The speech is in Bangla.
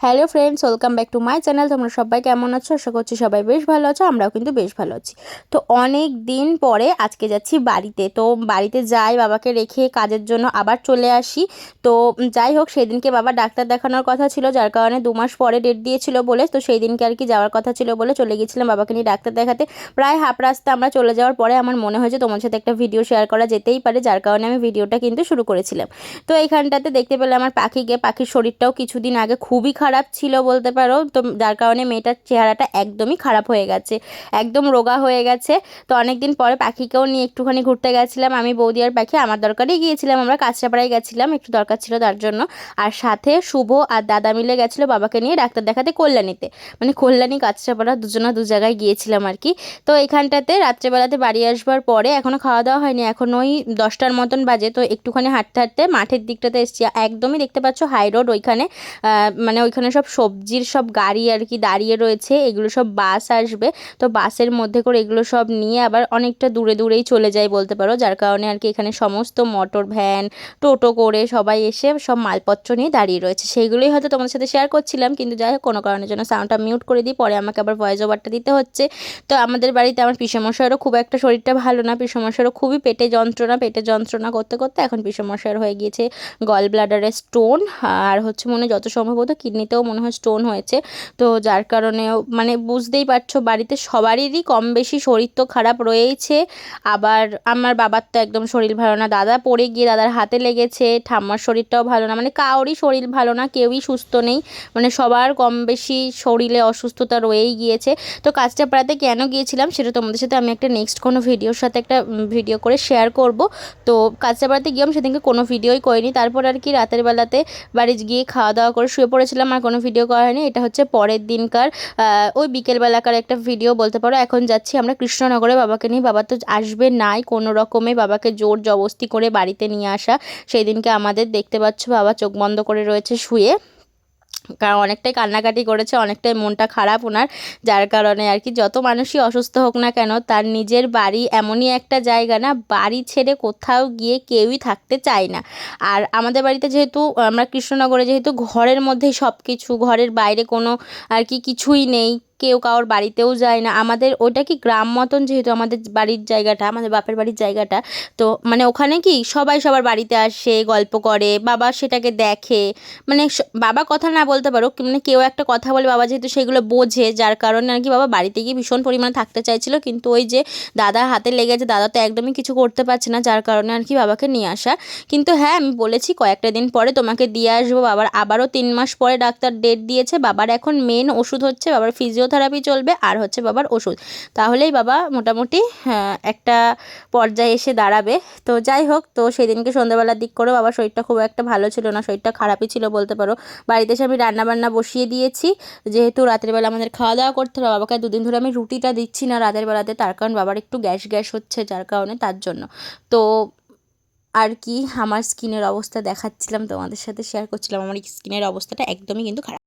Hello friends, welcome back to my channel. তোমরা সবাই কেমন আছো? আশা করছি সবাই বেশ ভালো আছো। আমরাও কিন্তু বেশ ভালো আছি। তো অনেক দিন পরে আজকে যাচ্ছি বাড়িতে। তো বাড়িতে যাই, বাবাকে রেখে কাজের জন্য আবার চলে আসি। তো যাই হোক, সেদিনকে বাবা ডাক্তার দেখানোর কথা ছিল, যার কারণে 2 মাস পরে ডেট দিয়েছিল বলে, তো সেই দিনকে আর কি যাওয়ার কথা ছিল বলে চলে গিয়েছিলাম বাবাকে নিয়ে ডাক্তার দেখাতে। প্রায় হাফ রাস্তা আমরা চলে যাওয়ার পরে আমার মনে হয়েছে তোমার সাথে একটা ভিডিও শেয়ার করা যেতেই পারে, যার কারণে আমি ভিডিওটা কিন্তু শুরু করেছিলাম। তো এইখানটাতে দেখতে পেলে আমার পাখির শরীরটাও কিছুদিন আগে খুবই খারাপ ছিল বলতে পারো। তো যার কারণে মেয়েটার চেহারাটা একদমই খারাপ হয়ে গেছে, একদম রোগা হয়ে গেছে। তো অনেক দিন পরে পাখিকেও নিয়ে একটুখানি ঘুরতে গেছিলাম আমি, বৌদি আর পাখি। আমার দরকারেই গিয়েছিলাম, আমরা কাঁচরাপাড়ায় গেছিলাম, একটু দরকার ছিল তার জন্য। আর সাথে শুভ আর দাদা মিলে গেছিলো বাবাকে নিয়ে ডাক্তার দেখাতে কল্যাণীতে, মানে কল্যাণী কাঁচরাপাড়া দুজনা দু জায়গায় গিয়েছিলাম আর কি। তো এখানটাতে রাত্রেবেলাতে বাড়ি আসবার পরে এখনও খাওয়া দাওয়া হয়নি, এখন ওই 10টার মতন বাজে। তো একটুখানি হাঁটতে হাঁটতে মাঠের দিকটাতে এসেছি, একদমই দেখতে পাচ্ছ হাই রোড ওইখানে, মানে ওইখানে সব সবজির সব গাড়ি আর কি দাঁড়িয়ে রয়েছে, এগুলো সব বাস আসবে। তো বাসের মধ্যে করে এগুলো সব নিয়ে আবার অনেকটা দূরে দূরেই চলে যায় বলতে পারো, যার কারণে আর কি এখানে সমস্ত মোটর ভ্যান টোটো করে সবাই এসে সব মালপত্র নিয়ে দাঁড়িয়ে রয়েছে। সেইগুলোই হয়তো তোমাদের সাথে শেয়ার করছিলাম, কিন্তু যাই হোক কোনো কারণের জন্য সাউন্ডটা মিউট করে দিই, পরে আমাকে আবার ভয়েস ওভারটা দিতে হচ্ছে। তো আমাদের বাড়িতে আমার পিসেমশাইয়েরও খুব একটা শরীরটা ভালো না, পিসেমশাইয়েরও খুবই পেটে যন্ত্রণা করতে করতে এখন পিসেমশাইয়ের হয়ে গিয়েছে গল ব্লাডারে স্টোন, আর হচ্ছে মনে যত সম্ভবত কিডনিতেও মনে হয় স্টোন হয়েছে। তো যার কারণেও মানে বুঝতেই পারছো বাড়িতে সবারই কম বেশি শরীর তো খারাপ রয়েইছে। আবার আমার বাবার তো একদম শরীর ভালো না, দাদা পড়ে গিয়ে দাদার হাতে লেগেছে, ঠাম্মার শরীরটাও ভালো না, মানে কারোরই শরীর ভালো না, কেউই সুস্থ নেই, মানে সবার কম বেশি শরীরে অসুস্থতা রয়েই গিয়েছে। তো কাঁচরাপাড়াতে কেন গিয়েছিলাম সেটা তোমাদের সাথে আমি একটা নেক্সট কোনো ভিডিওর সাথে একটা ভিডিও করে শেয়ার করব। তো কাঁচরাপাড়াতে গিয়েও সেদিনকে কোনো ভিডিওই করিনি, তারপর আর কি রাতের বেলাতে বাড়ি গিয়ে খাওয়া দাওয়া করে শুয়ে পড়েছিলাম, আর কোনো ভিডিও করা হয়নি। এটা হচ্ছে পরের দিনকার ওই বিকেলবেলাকার একটা ভিডিও বলতে পারো। এখন যাচ্ছি আমরা কৃষ্ণনগরে বাবাকে নিয়ে, বাবা তো আসবে নাই, কোনো রকমে বাবাকে জোর জবস্তি করে বাড়িতে নিয়ে আসা। সেই দিনকে আমাদের দেখতে পাচ্ছ বাবা চোখ বন্ধ করে রয়েছে শুয়ে, কারণ অনেকটাই কান্নাকাটি করেছে, অনেকটাই মনটা খারাপ ওনার। যার কারণে আর কি যত মানুষই অসুস্থ হোক না কেন, তার নিজের বাড়ি এমনই একটা জায়গা না, বাড়ি ছেড়ে কোথাও গিয়ে কেউই থাকতে চায় না। আর আমাদের বাড়িতে যেহেতু আমরা কৃষ্ণনগরে, যেহেতু ঘরের মধ্যেই সব কিছু, ঘরের বাইরে কোনো আর কি কিছুই নেই, কেউ কারোর বাড়িতেও যায় না। আমাদের ওইটা কি গ্রাম মতন, যেহেতু আমাদের বাড়ির জায়গাটা, আমাদের বাপের বাড়ির জায়গাটা, তো মানে ওখানে কি সবাই সবার বাড়িতে আসে, গল্প করে, বাবা সেটাকে দেখে, মানে বাবা কথা না বলতে পারো, মানে কেউ একটা কথা বলে বাবা যেহেতু সেগুলো বোঝে, যার কারণে আর কি বাবা বাড়িতে গিয়ে ভীষণ পরিমাণে থাকতে চাইছিল। কিন্তু ওই যে দাদার হাতে লেগেছে, দাদা তো একদমই কিছু করতে পারছে না, যার কারণে আর কি বাবাকে নিয়ে আসা। কিন্তু হ্যাঁ, আমি বলেছি কয়েকটা দিন পরে তোমাকে দিয়ে আসবো। বাবার আবারও 3 মাস পরে ডাক্তার ডেট দিয়েছে। বাবার এখন মেন ওষুধ হচ্ছে বাবার ফিজিওথেরাপি চলবে, আর হচ্ছে বাবার ওষুধ, তাহলেই বাবা মোটামুটি একটা পর্যায়ে এসে দাঁড়াবে। তো যাই হোক, তো সেদিনকে সন্ধ্যাবেলার দিক করে বাবার শরীরটা খুব একটা ভালো ছিল না, শরীরটা খারাপই ছিল বলতে পারো। বাড়িতে এসে আমি রান্নাবান্না বসিয়ে দিয়েছি, যেহেতু রাতের বেলা আমাদের খাওয়া দাওয়া করতে হবে। বাবাকে 2 দিন ধরে আমি রুটিটা দিচ্ছি না রাতের বেলাতে, তার কারণ বাবার একটু গ্যাস গ্যাস হচ্ছে, যার কারণে তার জন্য। তো আর কি আমার স্কিনের অবস্থা দেখাচ্ছিলাম, তোমাদের সাথে শেয়ার করছিলাম, আমার স্কিনের অবস্থাটা একদমই কিন্তু খারাপ।